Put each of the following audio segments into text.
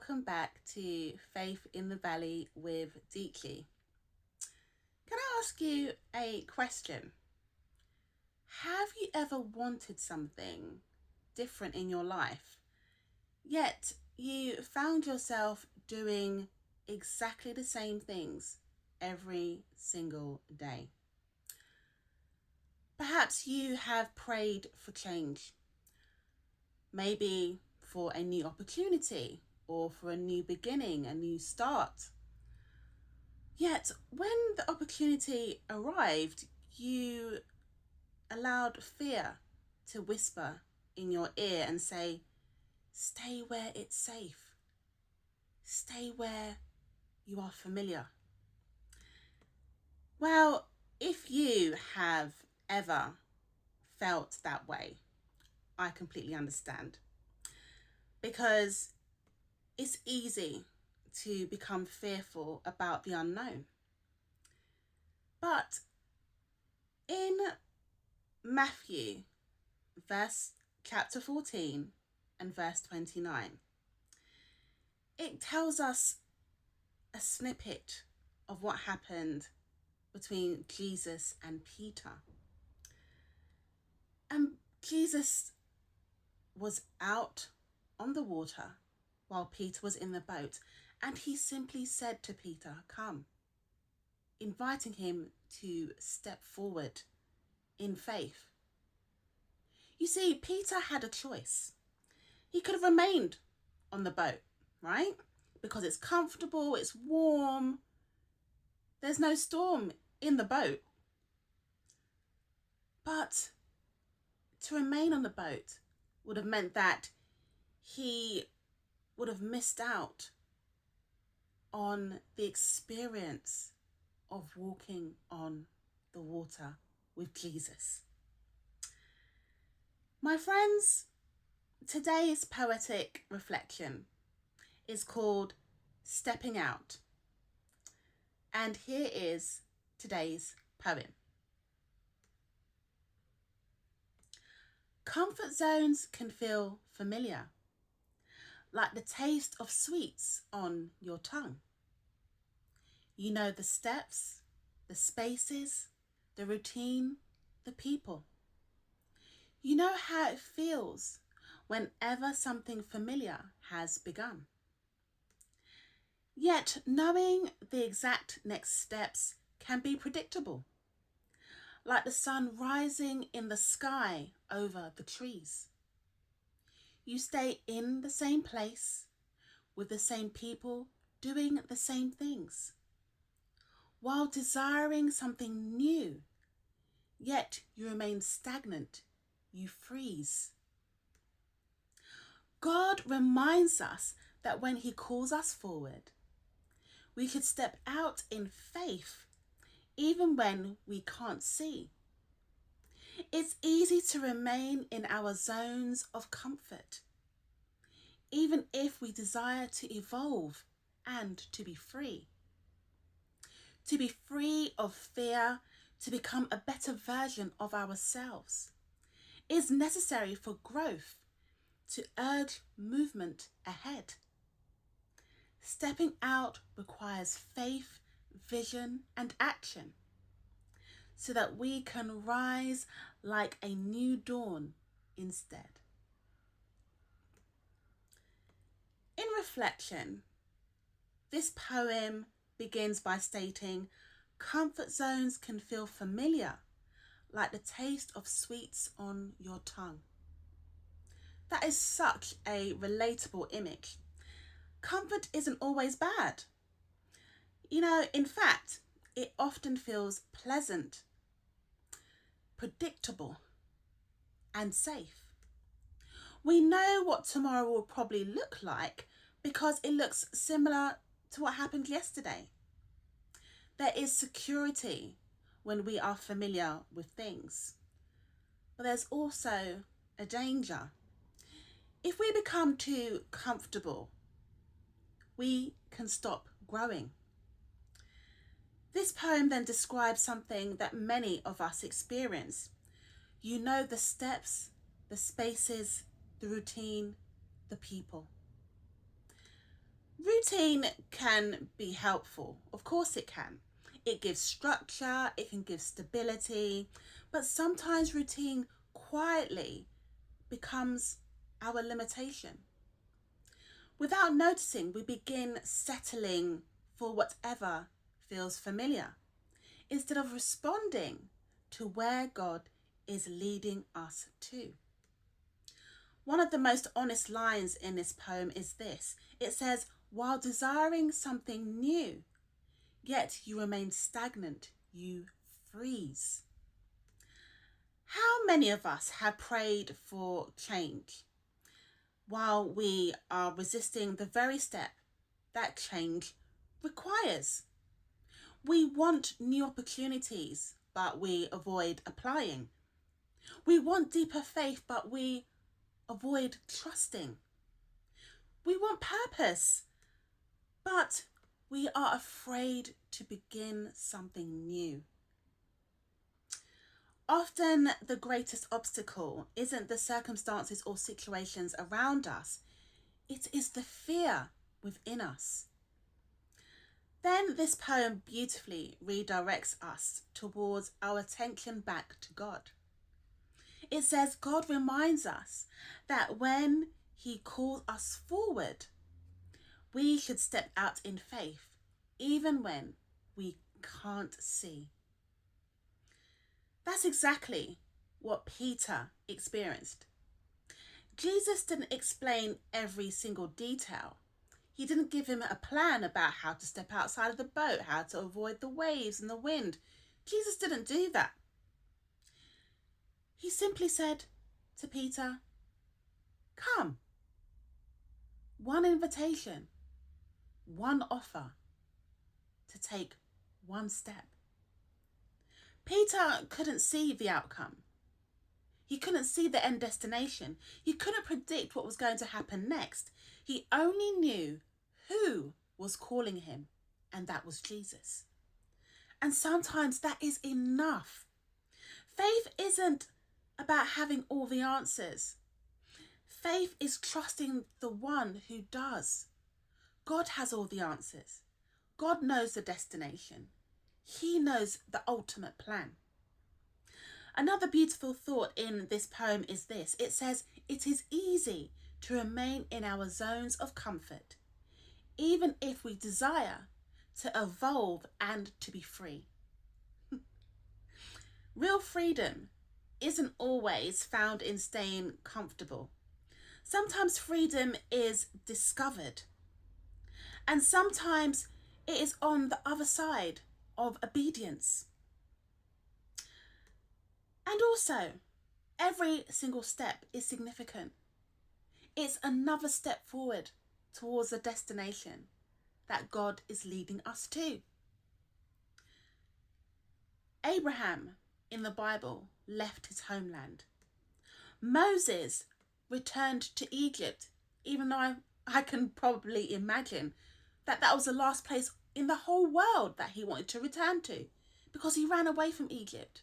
welcome back to Faith in the Valley with Deeply. Can I ask you a question? Have you ever wanted something different in your life, yet you found yourself doing exactly the same things every single day? Perhaps you have prayed for change, maybe for a new opportunity or for a new beginning, a new start. Yet when the opportunity arrived, you allowed fear to whisper in your ear and say, stay where it's safe. Stay where you are familiar. Well, if you have ever felt that way, I completely understand. Because it's easy to become fearful about the unknown. But in Matthew, chapter 14 and verse 29, it tells us a snippet of what happened between Jesus and Peter. And Jesus was out on the water while Peter was in the boat, and he simply said to Peter, come, inviting him to step forward in faith. You see, Peter had a choice. He could have remained on the boat, right? Because it's comfortable, it's warm, there's no storm in the boat. But to remain on the boat would have meant that he would have missed out on the experience of walking on the water with Jesus. My friends, today's poetic reflection is called Stepping Out. And here is today's poem. Comfort zones can feel familiar, like the taste of sweets on your tongue. You know the steps, the spaces, the routine, the people. You know how it feels whenever something familiar has begun. Yet knowing the exact next steps can be predictable, like the sun rising in the sky over the trees. You stay in the same place, with the same people, doing the same things, while desiring something new, yet you remain stagnant, you freeze. God reminds us that when He calls us forward, we could step out in faith even when we can't see. It's easy to remain in our zones of comfort, even if we desire to evolve and to be free. To be free of fear, to become a better version of ourselves, is necessary for growth, to urge movement ahead. Stepping out requires faith, vision, and action, so that we can rise like a new dawn instead. In reflection, this poem begins by stating, comfort zones can feel familiar, like the taste of sweets on your tongue. That is such a relatable image. Comfort isn't always bad. In fact, it often feels pleasant, predictable, and safe. We know what tomorrow will probably look like because it looks similar to what happened yesterday. There is security when we are familiar with things, but there's also a danger. If we become too comfortable, we can stop growing. This poem then describes something that many of us experience. You know the steps, the spaces, the routine, the people. Routine can be helpful. Of course it can. It gives structure, it can give stability, but sometimes routine quietly becomes our limitation. Without noticing, we begin settling for whatever feels familiar instead of responding to where God is leading us to. One of the most honest lines in this poem is this. It says, "While desiring something new, yet you remain stagnant, you freeze." How many of us have prayed for change while we are resisting the very step that change requires? We want new opportunities, but we avoid applying. We want deeper faith, but we avoid trusting. We want purpose, but we are afraid to begin something new. Often the greatest obstacle isn't the circumstances or situations around us, it is the fear within us. Then this poem beautifully redirects us towards our attention back to God. It says God reminds us that when He calls us forward, we should step out in faith, even when we can't see. That's exactly what Peter experienced. Jesus didn't explain every single detail. He didn't give him a plan about how to step outside of the boat, how to avoid the waves and the wind. Jesus didn't do that. He simply said to Peter, "Come." One invitation, one offer to take one step. Peter couldn't see the outcome. He couldn't see the end destination. He couldn't predict what was going to happen next. He only knew who was calling him, and that was Jesus. And sometimes that is enough. Faith isn't about having all the answers. Faith is trusting the one who does. God has all the answers. God knows the destination. He knows the ultimate plan. Another beautiful thought in this poem is this. It says, "It is easy to remain in our zones of comfort, even if we desire to evolve and to be free." Real freedom isn't always found in staying comfortable. Sometimes freedom is discovered, and sometimes it is on the other side of obedience. And also, every single step is significant. It's another step forward towards the destination that God is leading us to. Abraham in the Bible left his homeland. Moses returned to Egypt, even though I can probably imagine that that was the last place in the whole world that he wanted to return to, because he ran away from Egypt.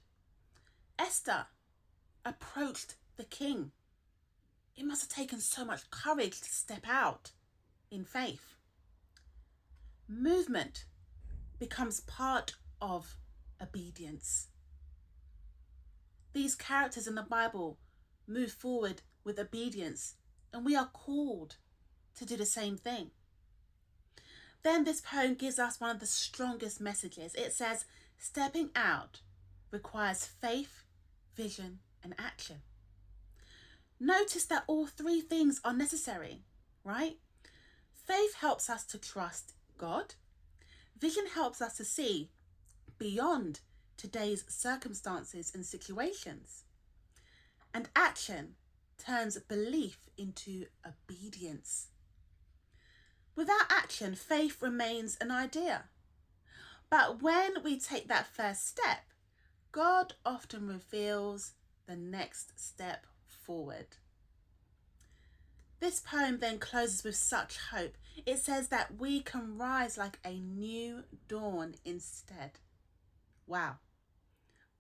Esther approached the king. It must have taken so much courage to step out in faith. Movement becomes part of obedience. These characters in the Bible move forward with obedience, and we are called to do the same thing. Then this poem gives us one of the strongest messages. It says, stepping out requires faith, vision, and action. Notice that all three things are necessary, right? Faith helps us to trust God. Vision helps us to see beyond today's circumstances and situations. And action turns belief into obedience. Without action, faith remains an idea. But when we take that first step, God often reveals the next step forward. This poem then closes with such hope. It says that we can rise like a new dawn instead. Wow.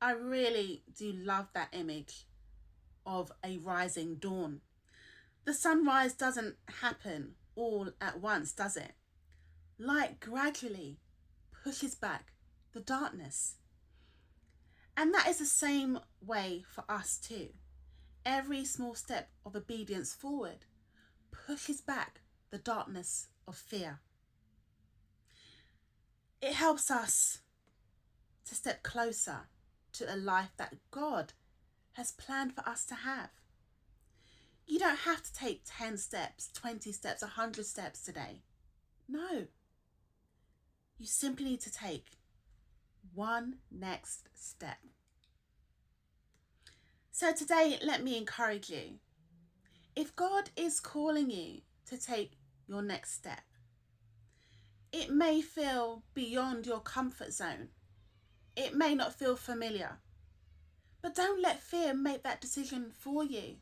I really do love that image of a rising dawn. The sunrise doesn't happen all at once, does it? light gradually pushes back the darkness. And that is the same way for us too. Every small step of obedience forward pushes back the darkness of fear. It helps us to step closer to a life that God has planned for us to have. You don't have to take 10 steps, 20 steps, 100 steps today. No. You simply need to take one next step. So today, let me encourage you. If God is calling you to take your next step, it may feel beyond your comfort zone. It may not feel familiar. But don't let fear make that decision for you.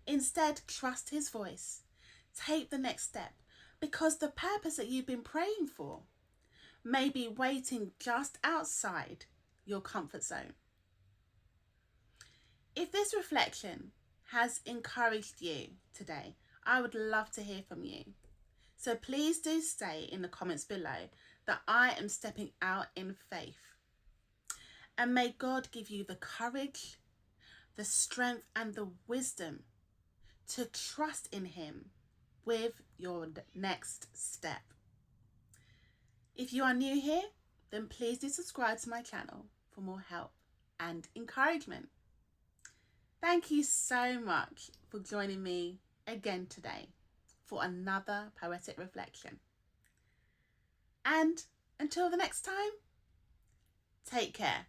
Instead, trust His voice. Take the next step, because the purpose that you've been praying for may be waiting just outside your comfort zone. If this reflection has encouraged you today, I would love to hear from you. So please do say in the comments below that I am stepping out in faith. And may God give you the courage, the strength and the wisdom to trust in Him with your next step. If you are new here, then please do subscribe to my channel for more help and encouragement. Thank you so much for joining me again today for another poetic reflection. And until the next time, take care.